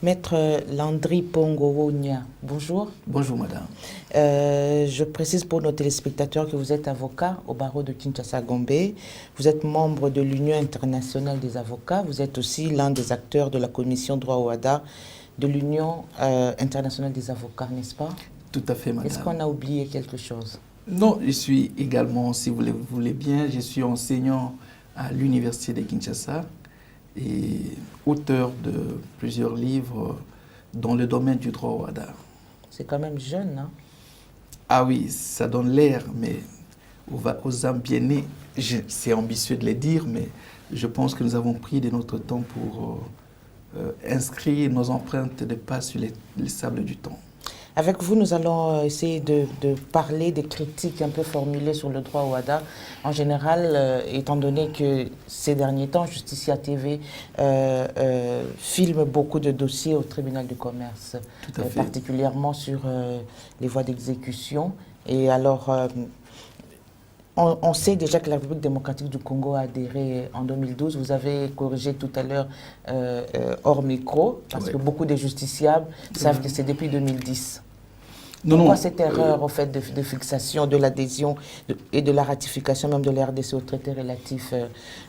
Maître Landry Pongowonia, bonjour. Bonjour madame. Je précise pour nos téléspectateurs que vous êtes avocat au barreau de Kinshasa-Gombe. Vous êtes membre de l'Union internationale des avocats. Vous êtes aussi l'un des acteurs de la commission droit au HADA de l'Union internationale des avocats, n'est-ce pas? Tout à fait madame. Est-ce qu'on a oublié quelque chose? Non, je suis également, si vous le voulez bien, je suis enseignant à l'université de Kinshasa et auteur de plusieurs livres dans le domaine du droit au HADA. C'est quand même jeune, non? Ah oui, ça donne l'air, mais aux âmes bien nées, c'est ambitieux de le dire, mais je pense que nous avons pris de notre temps pour inscrire nos empreintes de pas sur les sables du temps. Avec vous, nous allons essayer de parler des critiques un peu formulées sur le droit au HADA. En général, étant donné que ces derniers temps, Justicia TV filme beaucoup de dossiers au tribunal du commerce, particulièrement sur les voies d'exécution. Et alors, on sait déjà que la République démocratique du Congo a adhéré en 2012. Vous avez corrigé tout à l'heure hors micro, parce que beaucoup de justiciables savent que c'est depuis 2010. Pourquoi cette erreur au fait de fixation de l'adhésion et de la ratification même de la RDC au traité relatif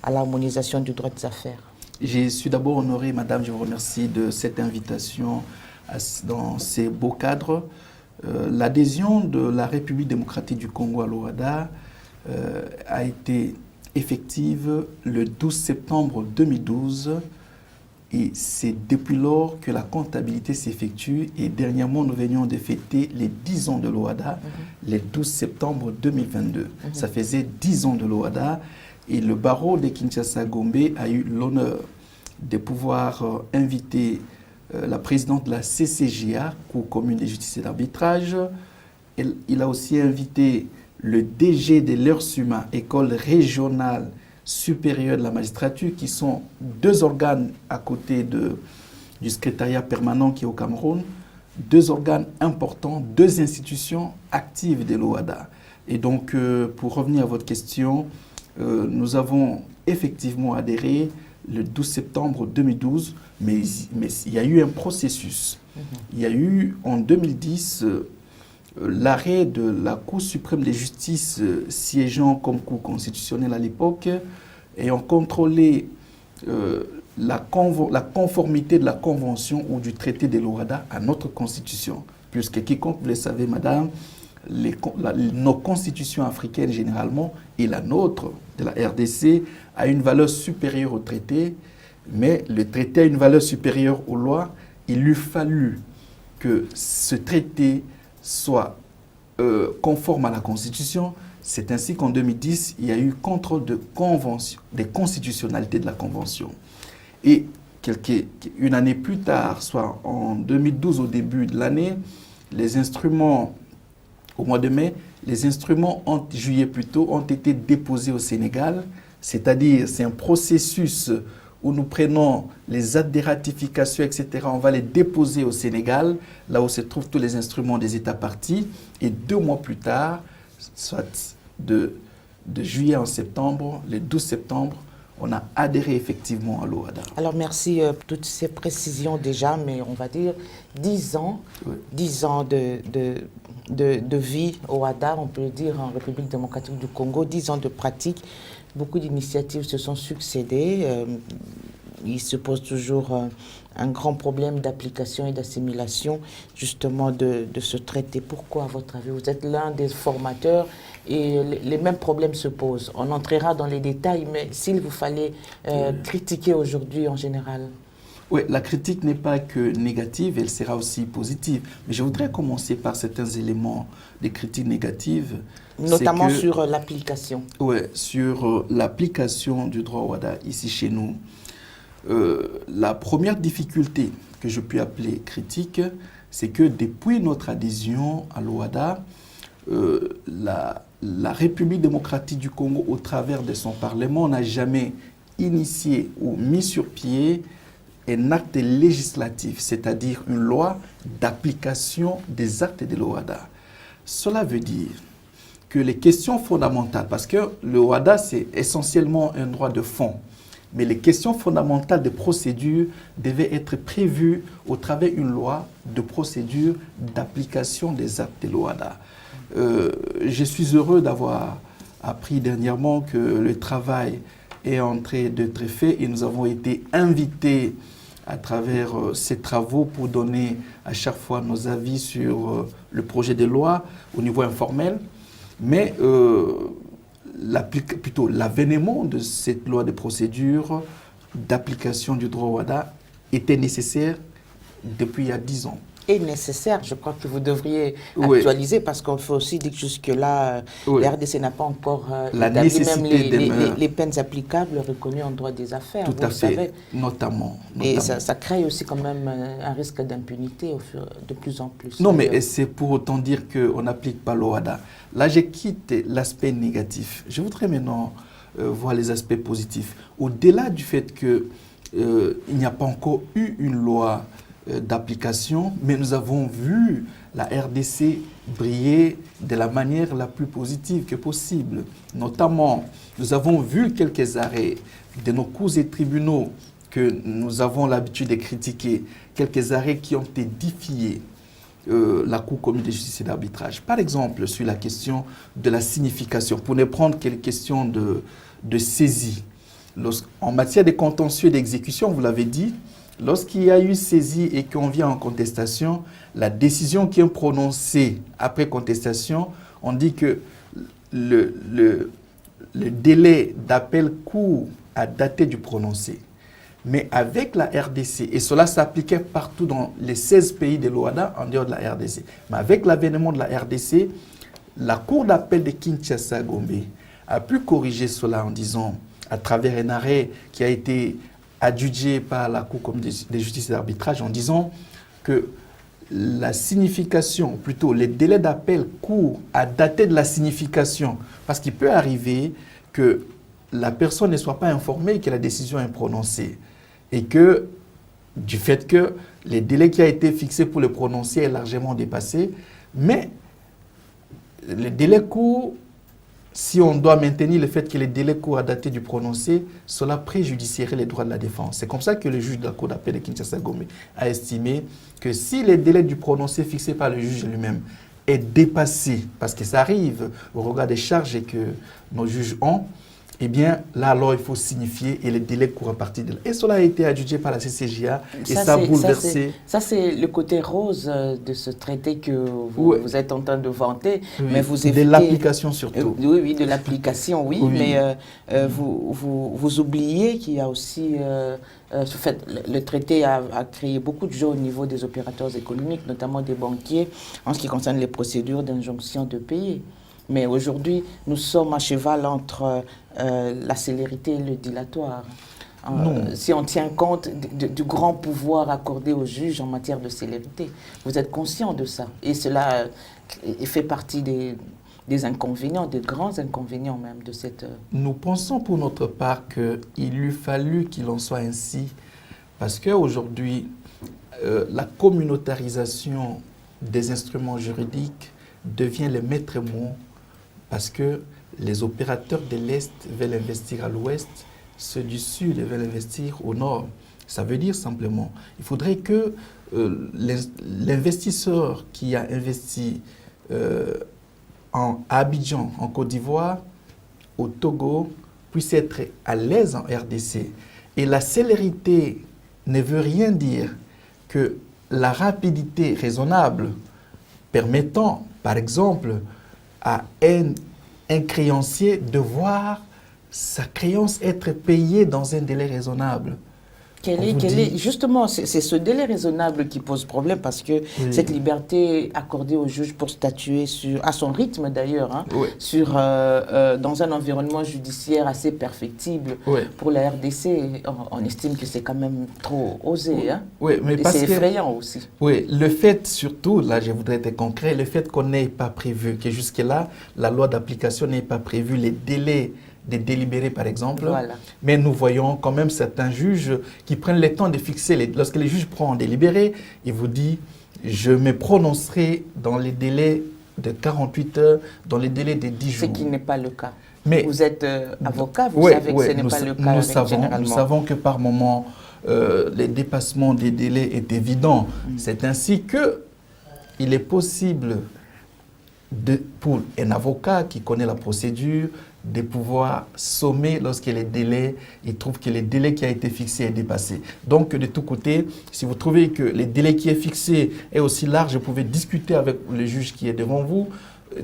à l'harmonisation du droit des affaires? Je suis d'abord honoré, madame, je vous remercie de cette invitation dans ces beaux cadres. L'adhésion de la République démocratique du Congo à l'OHADA a été effective le 12 septembre 2012 et c'est depuis lors que la comptabilité s'effectue et dernièrement nous venions de fêter les 10 ans de l'OHADA, le 12 septembre 2022. Ça faisait 10 ans de l'OHADA et le barreau de Kinshasa-Gombe a eu l'honneur de pouvoir inviter la présidente de la CCJA, Cour commune des justices et d'arbitrage. Il a aussi invité le DG de l'ERSUMA, École régionale supérieure de la magistrature, qui sont deux organes à côté du secrétariat permanent qui est au Cameroun, deux organes importants, deux institutions actives de l'OHADA. Et donc, pour revenir à votre question, nous avons effectivement adhéré le 12 septembre 2012, mais il y a eu un processus. Il y a eu en 2010 l'arrêt de la Cour suprême de justice siégeant comme Cour constitutionnelle à l'époque ayant contrôlé la conformité de la Convention ou du traité de l'OHADA à notre Constitution. Puisque quiconque, vous le savez, madame, nos constitutions africaines généralement et la nôtre, de la RDC, a une valeur supérieure au traité, mais le traité a une valeur supérieure aux lois. Il eût fallu que ce traité soit conforme à la Constitution. C'est ainsi qu'en 2010, il y a eu contrôle de convention, des constitutionnalités de la Convention. Et une année plus tard, soit en 2012, au début de l'année, les instruments, au mois de mai, les instruments, juillet plutôt, ont été déposés au Sénégal. C'est-à-dire, c'est un processus où nous prenons les actes de ratification, etc., on va les déposer au Sénégal, là où se trouvent tous les instruments des États partis. Et 2 mois plus tard, soit de juillet en septembre, le 12 septembre, on a adhéré effectivement à l'OHADA. Alors merci pour toutes ces précisions déjà, mais on va dire 10 ans, oui. 10 ans de vie au HADA, on peut le dire en République démocratique du Congo, 10 ans de pratique. Beaucoup d'initiatives se sont succédées. Il se pose toujours un grand problème d'application et d'assimilation justement de ce traité. Pourquoi, à votre avis? Vous êtes l'un des formateurs et les mêmes problèmes se posent. On entrera dans les détails, mais s'il vous fallait critiquer aujourd'hui en général. Oui, la critique n'est pas que négative, elle sera aussi positive. Mais je voudrais commencer par certains éléments de critiques négatives. Notamment sur l'application. Oui, sur l'application du droit au HADA ici chez nous. La première difficulté que je puis appeler critique, c'est que depuis notre adhésion à l'OHADA, la République démocratique du Congo, au travers de son Parlement, n'a jamais initié ou mis sur pied un acte législatif, c'est-à-dire une loi d'application des actes de l'OHADA. Cela veut dire que les questions fondamentales, parce que le OHADA, c'est essentiellement un droit de fond, mais les questions fondamentales de procédure devaient être prévues au travers d'une loi de procédure d'application des actes de l'OHADA. Je suis heureux d'avoir appris dernièrement que le travail est en train d'être fait et nous avons été invités à travers ces travaux pour donner à chaque fois nos avis sur le projet de loi au niveau informel. Mais plutôt l'avènement de cette loi de procédure d'application du droit OHADA était nécessaire depuis il y a 10 ans. Et nécessaire, je crois que vous devriez actualiser, parce qu'on faut aussi dire que jusque-là, la RDC n'a pas encore établi même les peines applicables reconnues en droit des affaires. Tout à fait, notamment. Et ça crée aussi quand même un risque d'impunité de plus en plus. Non, mais c'est pour autant dire qu'on n'applique pas l'OHADA. Là, je quitte l'aspect négatif. Je voudrais maintenant voir les aspects positifs. Au-delà du fait qu'il n'y a pas encore eu une loi d'application, mais nous avons vu la RDC briller de la manière la plus positive que possible. Notamment, nous avons vu quelques arrêts de nos cours et tribunaux que nous avons l'habitude de critiquer, quelques arrêts qui ont édifié la Cour commune de justice et d'arbitrage. Par exemple, sur la question de la signification, pour ne prendre que les questions de saisie. En matière de contentieux et d'exécution, vous l'avez dit, lorsqu'il y a eu saisie et qu'on vient en contestation, la décision qui est prononcée après contestation, on dit que le délai d'appel court a daté du prononcé. Mais avec la RDC, et cela s'appliquait partout dans les 16 pays de l'OHADA en dehors de la RDC, mais avec l'avènement de la RDC, la Cour d'appel de Kinshasa-Gombe a pu corriger cela en disant, à travers un arrêt qui a été adjugé par la Cour commune de justice et d'arbitrage en disant que la signification, plutôt les délais d'appel courts à dater de la signification, parce qu'il peut arriver que la personne ne soit pas informée que la décision est prononcée et que du fait que le délai qui a été fixé pour le prononcer est largement dépassé, mais le délai court, si on doit maintenir le fait que les délais courts à dater du prononcé, cela préjudicierait les droits de la défense. C'est comme ça que le juge de la Cour d'appel de Kinshasa-Gombe a estimé que si les délais du prononcé fixés par le juge lui-même est dépassé, parce que ça arrive au regard des charges que nos juges ont, eh bien, là, alors, il faut signifier et les délais courent à partir de là. Et cela a été adjugé par la CCJA et ça a bouleversé. Ça, c'est le côté rose de ce traité que vous êtes en train de vanter. Oui, mais vous évitez, de l'application surtout. Oui, de l'application, oui. Mais vous oubliez qu'il y a aussi... le traité a créé beaucoup de jeux au niveau des opérateurs économiques, notamment des banquiers, en ce qui concerne les procédures d'injonction de payer. Mais aujourd'hui, nous sommes à cheval entre la célérité et le dilatoire. Si on tient compte du grand pouvoir accordé aux juges en matière de célérité. Vous êtes conscient de ça. Et cela fait partie des inconvénients, des grands inconvénients même de cette... Nous pensons pour notre part qu'il eût fallu qu'il en soit ainsi, parce qu'aujourd'hui, la communautarisation des instruments juridiques devient le maître mot, parce que les opérateurs de l'Est veulent investir à l'Ouest, ceux du Sud veulent investir au Nord. Ça veut dire simplement, il faudrait que l'investisseur qui a investi à Abidjan, en Côte d'Ivoire, au Togo, puisse être à l'aise en RDC. Et la célérité ne veut rien dire que la rapidité raisonnable permettant, par exemple, à un créancier de voir sa créance être payée dans un délai raisonnable. Justement, c'est ce délai raisonnable qui pose problème, parce que cette liberté accordée au juge pour statuer à son rythme d'ailleurs, dans un environnement judiciaire assez perfectible pour la RDC, on estime que c'est quand même trop osé. C'est effrayant aussi. Oui, le fait surtout, là je voudrais être concret, le fait qu'on n'ait pas prévu, que jusque-là, la loi d'application n'ait pas prévu les délais de délibérer, par exemple. Voilà. Mais nous voyons quand même certains juges qui prennent le temps de fixer. Lorsque les juges prennent délibéré, il vous dit, je me prononcerai dans les délais de 48 heures, dans les délais de 10 jours. Ce qui n'est pas le cas. Mais vous êtes avocat, vous savez que ce n'est pas le cas généralement. Nous savons que par moment, les dépassements des délais est évident. C'est ainsi que il est possible pour un avocat qui connaît la procédure de pouvoir sommer lorsque les délais, il trouve que le délai qui a été fixé est dépassé. Donc, de tous côtés, si vous trouvez que le délai qui est fixé est aussi large, vous pouvez discuter avec le juge qui est devant vous.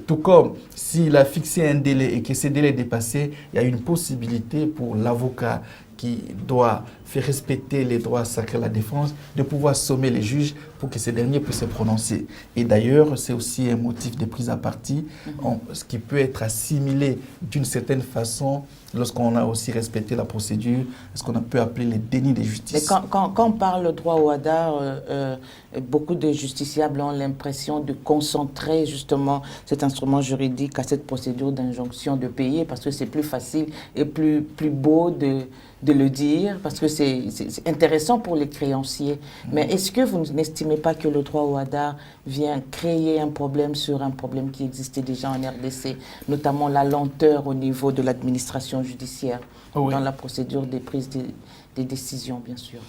Tout comme s'il a fixé un délai et que ce délai est dépassé, il y a une possibilité pour l'avocat qui doit faire respecter les droits sacrés de la défense, de pouvoir sommer les juges pour que ces derniers puissent se prononcer. Et d'ailleurs, c'est aussi un motif de prise à partie, ce qui peut être assimilé d'une certaine façon lorsqu'on a aussi respecté la procédure, ce qu'on peut appeler les dénis de justice. Et quand on parle de droit au hadar, beaucoup de justiciables ont l'impression de concentrer justement cet instrument juridique à cette procédure d'injonction de payer parce que c'est plus facile et plus beau de le dire, parce que c'est intéressant pour les créanciers. Mais est-ce que vous n'estimez pas que le droit au hadar vient créer un problème sur un problème qui existait déjà en RDC, notamment la lenteur au niveau de l'administration judiciaire, dans la procédure des prises des décisions, bien sûr,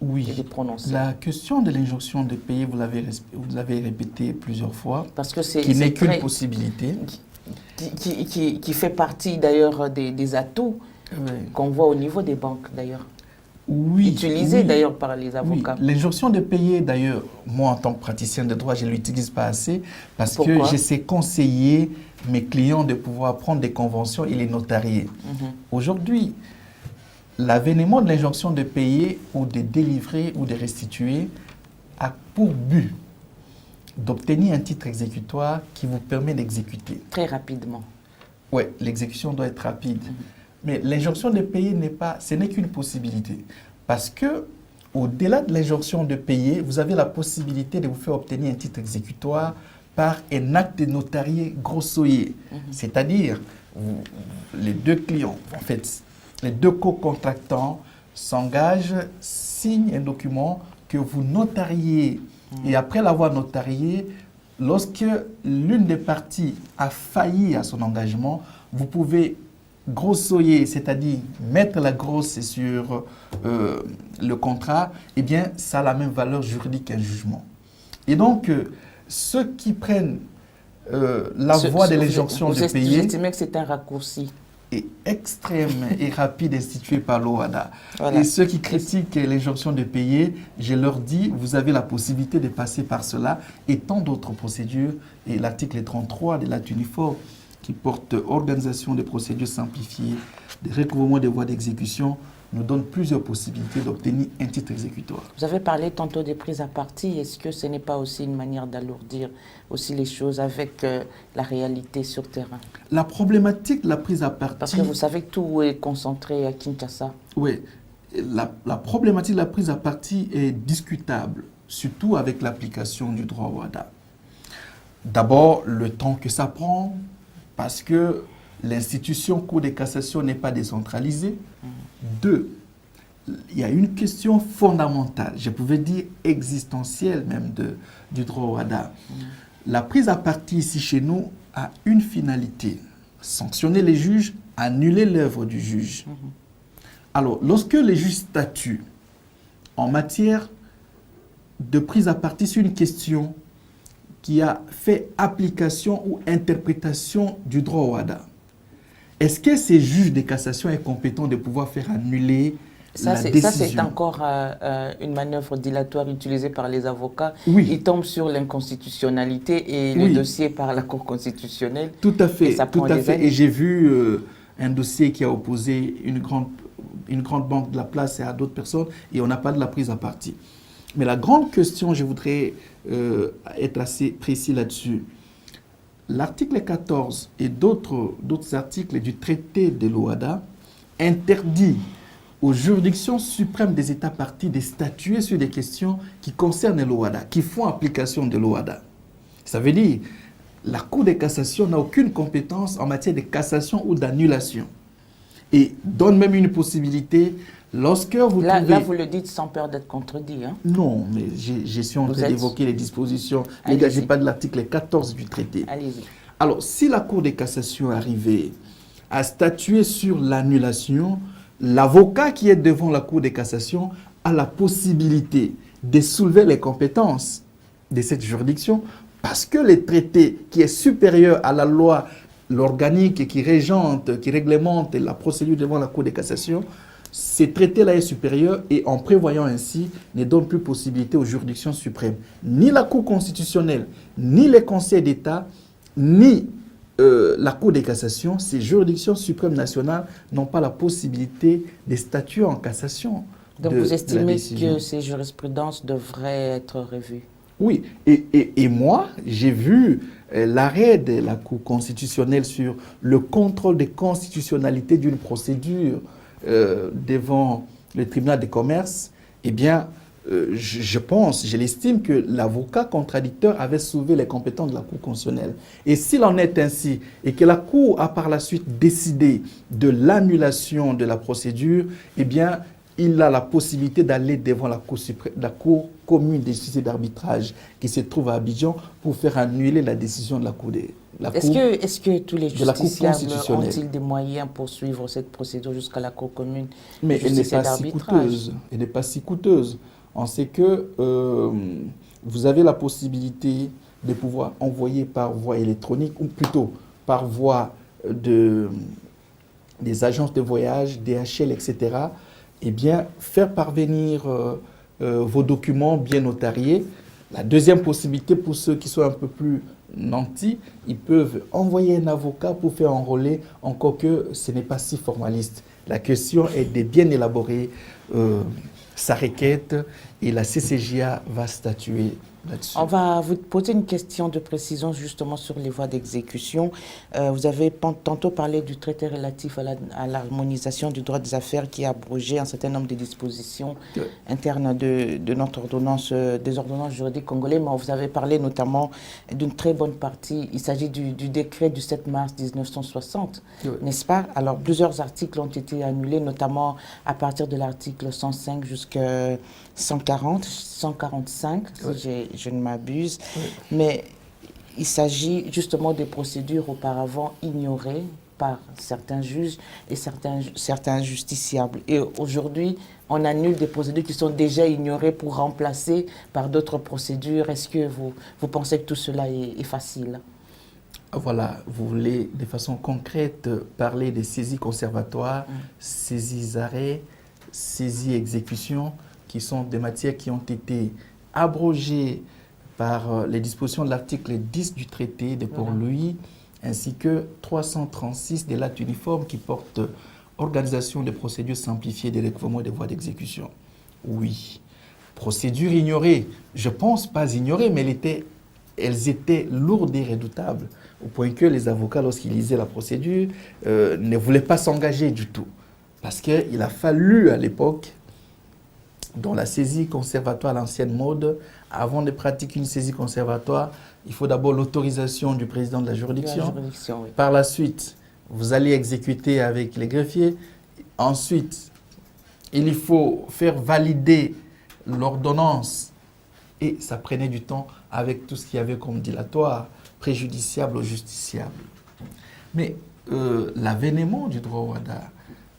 et des prononcés? La question de l'injonction de payer, vous l'avez répété plusieurs fois, parce que qui n'est qu'une possibilité. Qui fait partie d'ailleurs des atouts qu'on voit au niveau des banques, d'ailleurs. Utilisés d'ailleurs par les avocats. L'injonction de payer, d'ailleurs, moi en tant que praticien de droit, je ne l'utilise pas assez parce que je sais conseiller mes clients de pouvoir prendre des conventions et les notarier. Aujourd'hui, l'avènement de l'injonction de payer ou de délivrer ou de restituer a pour but d'obtenir un titre exécutoire qui vous permet d'exécuter. Très rapidement. Oui, l'exécution doit être rapide. Mais l'injonction de payer ce n'est qu'une possibilité. Parce que, au-delà de l'injonction de payer, vous avez la possibilité de vous faire obtenir un titre exécutoire par un acte de notarié grossoyer. C'est-à-dire, les deux clients, en fait, les deux co-contractants s'engagent, signent un document que vous notariez. Et après l'avoir notarié, lorsque l'une des parties a failli à son engagement, vous pouvez grossoyer, c'est-à-dire mettre la grosse sur le contrat, eh bien, ça a la même valeur juridique qu'un jugement. Et donc, ceux qui prennent la voie de l'injonction de payer... Vous estimez que c'est un raccourci est extrême et rapide institué par l'OHADA. Et ceux qui critiquent l'injonction de payer, je leur dis, vous avez la possibilité de passer par cela et tant d'autres procédures. Et l'article 33 de l'acte uniforme qui porte organisation des procédures simplifiées, des recouvrements des voies d'exécution, nous donne plusieurs possibilités d'obtenir un titre exécutoire. Vous avez parlé tantôt des prises à partie. Est-ce que ce n'est pas aussi une manière d'alourdir aussi les choses avec la réalité sur terrain? La problématique de la prise à partie... Parce que vous savez que tout est concentré à Kinshasa. Oui. La problématique de la prise à partie est discutable, surtout avec l'application du droit WADA. D'abord, le temps que ça prend, parce que l'institution Cour de cassation n'est pas décentralisée. Deux, il y a une question fondamentale, je pouvais dire existentielle même du droit WADA. La prise à partie ici chez nous a une finalité, sanctionner les juges, annuler l'œuvre du juge. Alors, lorsque les juges statuent en matière de prise à partie sur une question qui a fait application ou interprétation du droit WADA, est-ce que ces juges de cassation sont compétents de pouvoir faire annuler la décision? Ça, c'est encore une manœuvre dilatoire utilisée par les avocats. Oui. Ils tombent sur l'inconstitutionnalité et le dossier par la Cour constitutionnelle. Tout à fait. Et ça prend des années. Et j'ai vu un dossier qui a opposé une grande banque de la place à d'autres personnes et on n'a pas de la prise à partie. Mais la grande question, je voudrais être assez précis là-dessus. L'article 14 et d'autres articles du traité de l'OHADA interdit aux juridictions suprêmes des États parties de statuer sur des questions qui concernent l'OHADA, qui font application de l'OHADA. Ça veut dire la Cour de cassation n'a aucune compétence en matière de cassation ou d'annulation. Et donne même une possibilité lorsque vous Là, vous le dites sans peur d'être contredit. Hein? Non, mais je suis en train d'évoquer les dispositions dégagées pas de l'article 14 du traité. Allez-y. Alors, si la Cour de cassation arrivait à statuer sur l'annulation, l'avocat qui est devant la Cour de cassation a la possibilité de soulever les compétences de cette juridiction parce que le traité qui est supérieur à la loi, l'organique qui régente, qui réglemente la procédure devant la Cour de cassation, ce traité-là est supérieur et en prévoyant ainsi ne donne plus possibilité aux juridictions suprêmes. Ni la Cour constitutionnelle, ni les conseils d'État, ni la Cour de cassation, ces juridictions suprêmes nationales n'ont pas la possibilité de statuer en cassation. Donc vous estimez que ces jurisprudences devraient être revues? Oui, et moi, j'ai vu l'arrêt de la Cour constitutionnelle sur le contrôle de constitutionnalité d'une procédure devant le tribunal de commerce. Eh bien, je l'estime que l'avocat contradicteur avait soulevé les compétences de la Cour constitutionnelle. Et s'il en est ainsi, et que la Cour a par la suite décidé de l'annulation de la procédure, eh bien, il a la possibilité d'aller devant la Cour commune de justice et d'arbitrage qui se trouve à Abidjan pour faire annuler la décision de la Cour des... Est-ce que tous les justiciables ont-ils des moyens pour suivre cette procédure jusqu'à la Cour commune? Mais elle n'est pas si coûteuse. Elle n'est pas si coûteuse. On sait que vous avez la possibilité de pouvoir envoyer par voie électronique, ou plutôt par voie des agences de voyage, DHL, etc., eh bien, faire parvenir vos documents bien notariés. La deuxième possibilité, pour ceux qui sont un peu plus nantis, ils peuvent envoyer un avocat pour faire enrôler, encore que ce n'est pas si formaliste. La question est de bien élaborer sa requête et la CCJA va statuer là-dessus. On va vous poser une question de précision justement sur les voies d'exécution. Vous avez tantôt parlé du traité relatif à l'harmonisation du droit des affaires qui a abrogé un certain nombre de dispositions internes de notre ordonnance, des ordonnances juridiques congolais, mais vous avez parlé notamment d'une très bonne partie. Il s'agit du décret du 7 mars 1960, n'est-ce pas? Alors plusieurs articles ont été annulés, notamment à partir de l'article 105 jusqu'à 140, 145, si je ne m'abuse. Mais il s'agit justement des procédures auparavant ignorées par certains juges et certains justiciables. Et aujourd'hui, on annule des procédures qui sont déjà ignorées pour remplacer par d'autres procédures. Est-ce que vous pensez que tout cela est facile? Voilà, vous voulez de façon concrète parler des saisies conservatoires, saisies arrêts, saisies exécutions, qui sont des matières qui ont été abrogées par les dispositions de l'article 10 du traité de Port-Louis, ainsi que 336 des l'acte uniforme qui portent organisation des procédures simplifiées des recouvrements et des voies d'exécution. Oui, procédures ignorées, je pense pas ignorées, mais elles étaient lourdes et redoutables, au point que les avocats, lorsqu'ils lisaient la procédure, ne voulaient pas s'engager du tout. Parce qu'il a fallu à l'époque, dans la saisie conservatoire à l'ancienne mode, avant de pratiquer une saisie conservatoire, il faut d'abord l'autorisation du président de la juridiction. Oui. Par la suite, vous allez exécuter avec les greffiers. Ensuite, il faut faire valider l'ordonnance. Et ça prenait du temps avec tout ce qu'il y avait comme dilatoire, préjudiciable ou justiciable. Mais l'avènement du droit au WADA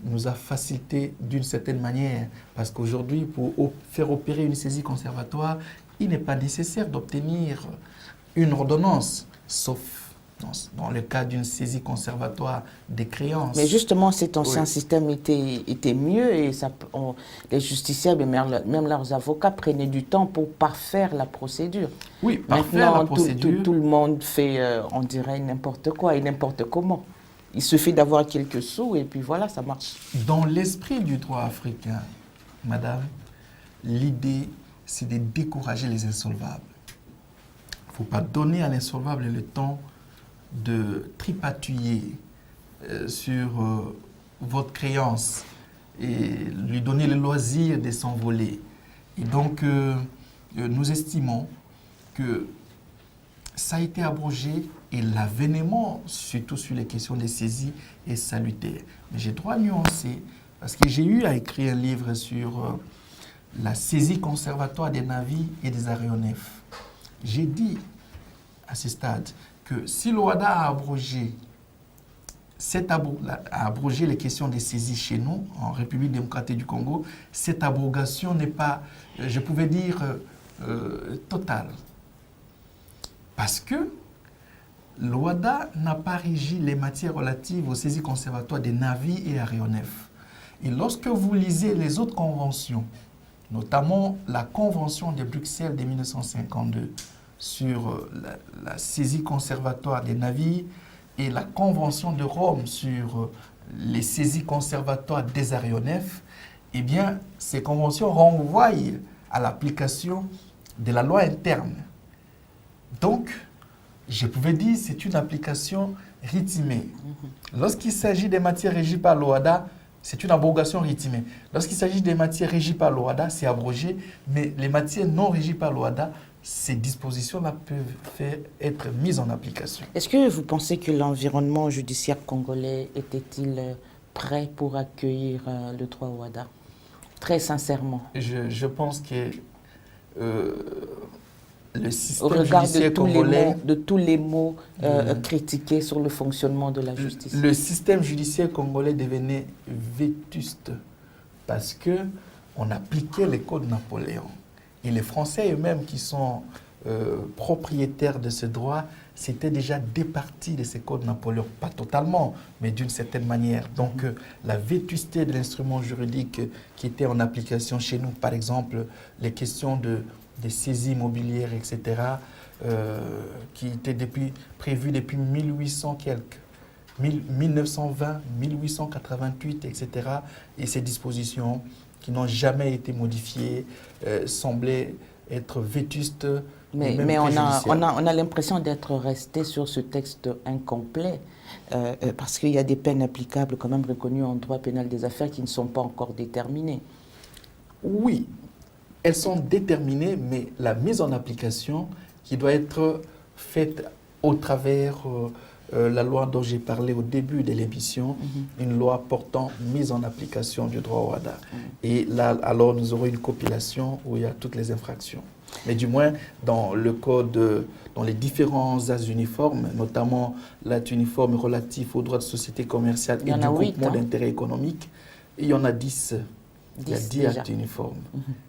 nous a facilité d'une certaine manière, parce qu'aujourd'hui, pour faire opérer une saisie conservatoire, il n'est pas nécessaire d'obtenir une ordonnance, sauf dans le cas d'une saisie conservatoire des créances. Mais justement, cet ancien système était mieux et les justiciables et même leurs avocats prenaient du temps pour parfaire la procédure. Oui, parfaire la procédure. Tout le monde fait, on dirait, n'importe quoi et n'importe comment. Il suffit d'avoir quelques sous et puis voilà, ça marche. Dans l'esprit du droit africain, madame, l'idée, c'est de décourager les insolvables. Il ne faut pas donner à l'insolvable le temps de tripatouiller sur votre créance et lui donner le loisir de s'envoler. Et donc, nous estimons que ça a été abrogé et l'avènement, surtout sur les questions des saisies, est salutaire. Mais j'ai droit à nuancer, parce que j'ai eu à écrire un livre sur la saisie conservatoire des navires et des aéronefs. J'ai dit à ce stade que si l'OADA a abrogé à abroger les questions des saisies chez nous, en République démocratique du Congo, cette abrogation n'est pas, je pouvais dire, totale. Parce que l'OHADA n'a pas régi les matières relatives aux saisies conservatoires des navires et aéronefs. Et lorsque vous lisez les autres conventions, notamment la Convention de Bruxelles de 1952 sur la saisie conservatoire des navires et la Convention de Rome sur les saisies conservatoires des aéronefs, eh bien, ces conventions renvoient à l'application de la loi interne. Donc, je pouvais dire que c'est une application rythmée. Lorsqu'il s'agit des matières régies par l'OHADA, c'est une abrogation rythmée. Lorsqu'il s'agit des matières régies par l'OHADA, c'est abrogé, mais les matières non régies par l'OHADA, ces dispositions-là peuvent être mises en application. Est-ce que vous pensez que l'environnement judiciaire congolais était-il prêt pour accueillir le droit OHADA? Très sincèrement. Je pense que le système au regard judiciaire congolais, de tous les mots critiqués sur le fonctionnement de la justice. Le système judiciaire congolais devenait vétuste parce qu'on appliquait les codes Napoléon. Et les Français eux-mêmes qui sont propriétaires de ce droit s'étaient déjà départis de ces codes Napoléon. Pas totalement, mais d'une certaine manière. Donc la vétusté de l'instrument juridique qui était en application chez nous, par exemple, les questions des saisies immobilières, etc., qui étaient prévues depuis 1920, 1888, etc. Et ces dispositions qui n'ont jamais été modifiées semblaient être vétustes. Mais on a l'impression d'être resté sur ce texte incomplet parce qu'il y a des peines applicables quand même reconnues en droit pénal des affaires qui ne sont pas encore déterminées. Oui, elles sont déterminées, mais la mise en application qui doit être faite au travers la loi dont j'ai parlé au début de l'émission, une loi portant mise en application du droit OHADA. Et là, alors, nous aurons une compilation où il y a toutes les infractions. Mais du moins, dans le code, dans les différents actes uniformes, notamment l'acte uniforme relatif aux droits de société commerciale et du groupement d'intérêt économique, il y en a 10. Il y a 10 actes uniformes.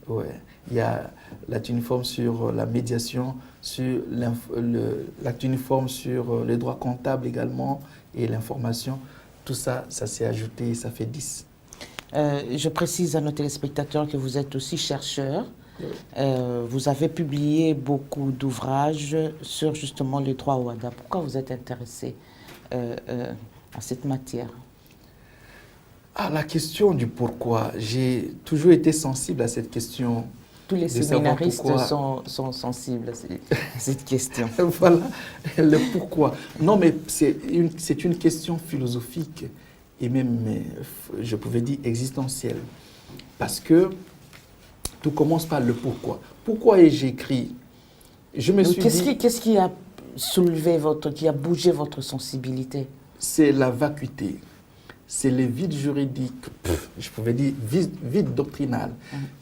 Ouais. Il y a l'acte uniforme sur la médiation, sur l'acte uniforme sur les droits comptables également et l'information. Tout ça, ça s'est ajouté et ça fait 10. Je précise à nos téléspectateurs que vous êtes aussi chercheur. Vous avez publié beaucoup d'ouvrages sur justement les droits OHADA. Pourquoi vous êtes intéressé à cette matière? Ah, la question du pourquoi. J'ai toujours été sensible à cette question. Tous les séminaristes sont sensibles à cette question. Voilà, le pourquoi. Non, mais c'est une question philosophique et même, je pouvais dire, existentielle. Parce que tout commence par le pourquoi. Pourquoi ai-je écrit? Je me suis dit... Qu'est-ce qui a soulevé qui a bougé votre sensibilité? C'est la vacuité. C'est le vide juridique, je pouvais dire vide doctrinal.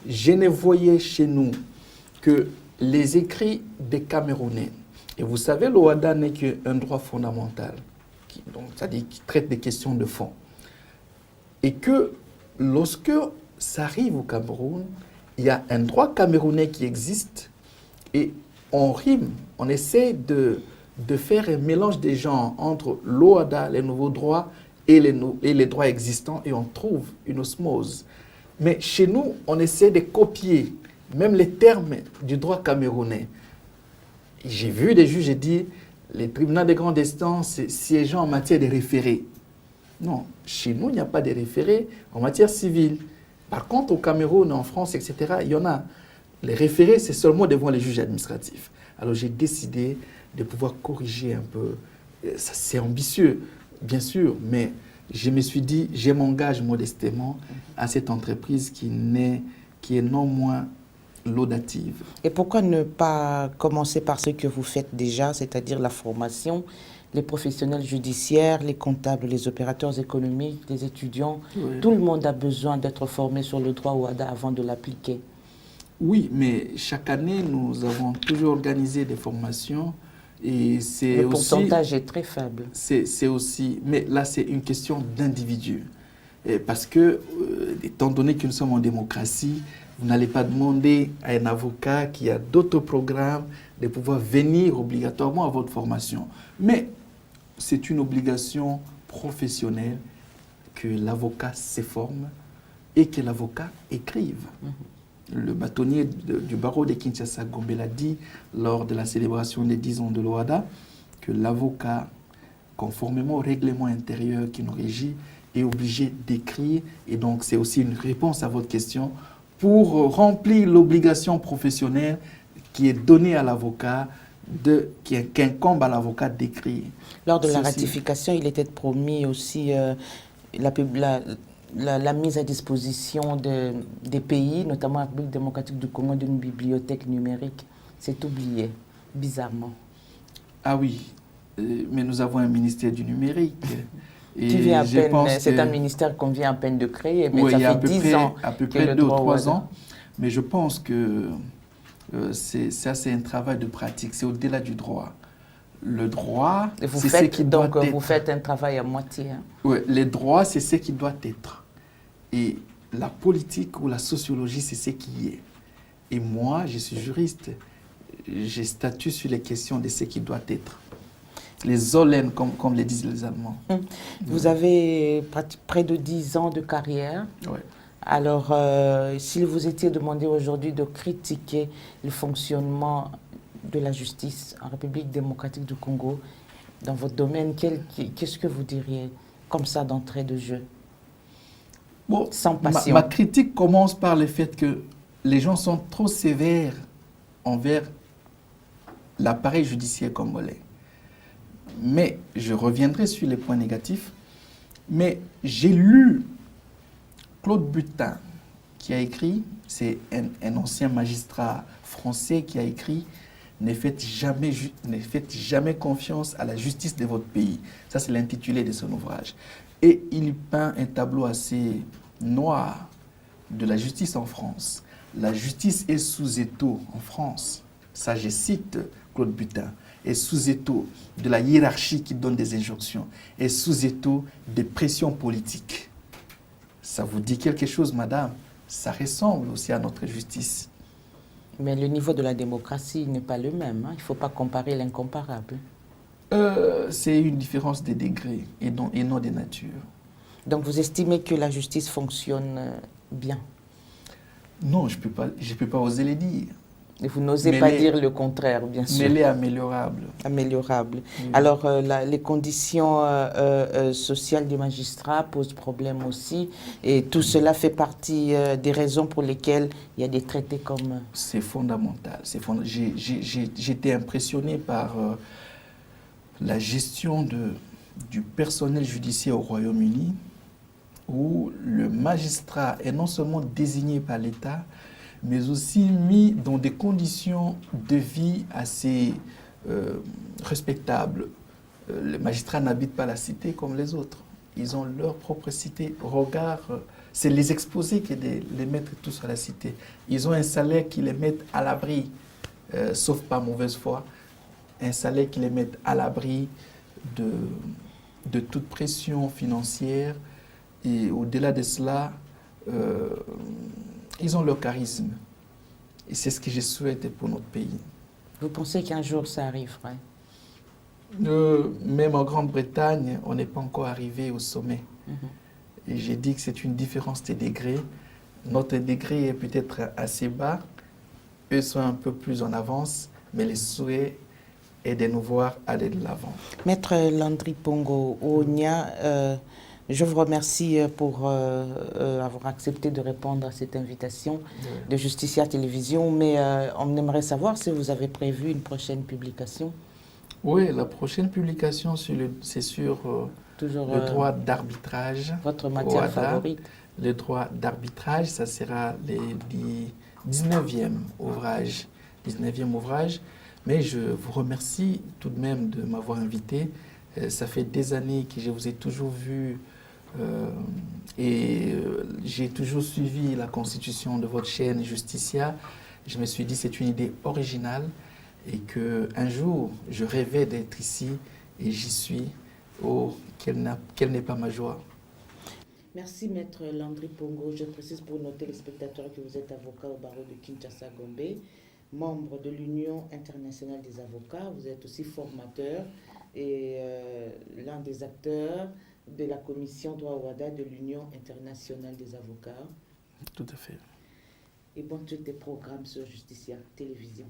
Je ne voyais chez nous que les écrits des Camerounais. Et vous savez, l'OHADA n'est qu'un droit fondamental, c'est-à-dire qui traite des questions de fond. Et que lorsque ça arrive au Cameroun, il y a un droit camerounais qui existe et on rime, on essaie de faire un mélange des genres entre l'OHADA, les nouveaux droits, et les droits existants, et on trouve une osmose. Mais chez nous, on essaie de copier même les termes du droit camerounais. J'ai vu des juges dire les tribunaux de grande instance siégeant en matière de référés. Non, chez nous, il n'y a pas de référés en matière civile. Par contre, au Cameroun, en France, etc., il y en a. Les référés, c'est seulement devant les juges administratifs. Alors j'ai décidé de pouvoir corriger un peu. C'est ambitieux, bien sûr, mais je me suis dit, je m'engage modestement à cette entreprise qui est non moins laudative. Et pourquoi ne pas commencer par ce que vous faites déjà, c'est-à-dire la formation, les professionnels judiciaires, les comptables, les opérateurs économiques, les étudiants? Oui. Tout le monde a besoin d'être formé sur le droit OHADA avant de l'appliquer. Oui, mais chaque année, nous avons toujours organisé des formations Et c'est Le aussi, pourcentage est très faible. c'est aussi, mais là c'est une question d'individu. Parce que, étant donné que nous sommes en démocratie, vous n'allez pas demander à un avocat qui a d'autres programmes de pouvoir venir obligatoirement à votre formation. Mais c'est une obligation professionnelle que l'avocat se forme et que l'avocat écrive. Le bâtonnier du barreau de Kinshasa, Gombe, l'a dit lors de la célébration des 10 ans de l'OADA, que l'avocat, conformément au règlement intérieur qui nous régit, est obligé d'écrire. Et donc, c'est aussi une réponse à votre question pour remplir l'obligation professionnelle qui est donnée à l'avocat, qui incombe à l'avocat d'écrire. Lors de la ratification, il était promis aussi la mise à disposition des pays, notamment la République démocratique du Congo, d'une bibliothèque numérique. C'est oublié, bizarrement. Ah oui, mais nous avons un ministère du numérique. C'est un ministère qu'on vient à peine de créer, mais oui, ça fait 10 ans. À peu près 2 ou 3 ans. Mais je pense que ça, c'est un travail de pratique. C'est au-delà du droit. Le droit, c'est ce qui doit être. Vous faites un travail à moitié. Hein. Oui, les droits, c'est ce qui doit être. Et la politique ou la sociologie, c'est ce qui est. Et moi, je suis juriste. J'ai statut sur les questions de ce qui doit être. Les Ollen, comme le disent les Allemands. Vous avez près de 10 ans de carrière. Oui. Alors, s'il vous était demandé aujourd'hui de critiquer le fonctionnement de la justice en République démocratique du Congo, dans votre domaine, qu'est-ce que vous diriez comme ça d'entrée de jeu? Bon, sans passion. Ma critique commence par le fait que les gens sont trop sévères envers l'appareil judiciaire congolais. Mais je reviendrai sur les points négatifs. Mais j'ai lu Claude Butin qui a écrit, c'est un ancien magistrat français qui a écrit « Ne faites jamais confiance à la justice de votre pays ». Ça, c'est l'intitulé de son ouvrage. Et il peint un tableau assez noir de la justice en France. La justice est sous étau en France. Ça, je cite Claude Butin. Est sous étau de la hiérarchie qui donne des injonctions. Est sous étau des pressions politiques. Ça vous dit quelque chose, madame? Ça ressemble aussi à notre justice. Mais le niveau de la démocratie n'est pas le même. Hein. Il ne faut pas comparer l'incomparable. C'est une différence des degrés et non des natures. Donc vous estimez que la justice fonctionne bien? Non, je peux pas oser le dire. Et vous n'osez pas dire le contraire, bien sûr. Mais elle est améliorable. Améliorable. Oui. Alors, les conditions sociales des magistrats posent problème aussi. Et tout cela fait partie des raisons pour lesquelles il y a des traités comme... C'est fondamental. J'étais impressionné par la gestion du personnel judiciaire au Royaume-Uni, où le magistrat est non seulement désigné par l'État, mais aussi mis dans des conditions de vie assez respectables. Les magistrats n'habitent pas la cité comme les autres. Ils ont leur propre cité. Regarde, c'est les exposés qui les mettent tous à la cité. Ils ont un salaire qui les met à l'abri, sauf par mauvaise foi, un salaire qui les met à l'abri de toute pression financière. Et au-delà de cela, ils ont leur charisme. Et c'est ce que je souhaite pour notre pays. Vous pensez qu'un jour ça arriverait? Même en Grande-Bretagne, on n'est pas encore arrivé au sommet. Et j'ai dit que c'est une différence de degrés. Notre degré est peut-être assez bas. Eux sont un peu plus en avance, mais le souhait est de nous voir aller de l'avant. Maître Landry Pongo Ouonia, je vous remercie pour avoir accepté de répondre à cette invitation de Justicia Télévision, mais on aimerait savoir si vous avez prévu une prochaine publication. Oui, la prochaine publication, c'est sur le droit d'arbitrage. Votre matière favorite. Le droit d'arbitrage, ça sera le 19e ouvrage. 19e ouvrage. Mais je vous remercie tout de même de m'avoir invité. Ça fait des années que je vous ai toujours vu et j'ai toujours suivi la constitution de votre chaîne Justicia. Je me suis dit c'est une idée originale et qu'un jour, je rêvais d'être ici et j'y suis. Oh, quelle n'est pas ma joie. Merci, Maître Landry Pongo. Je précise pour nos téléspectateurs que vous êtes avocat au barreau de Kinshasa-Gombe, membre de l'Union internationale des avocats. Vous êtes aussi formateur et l'un des acteurs de la commission droit OHADA de l'Union internationale des avocats. Tout à fait. Et bon, tous tes programmes sur Justicia Télévision.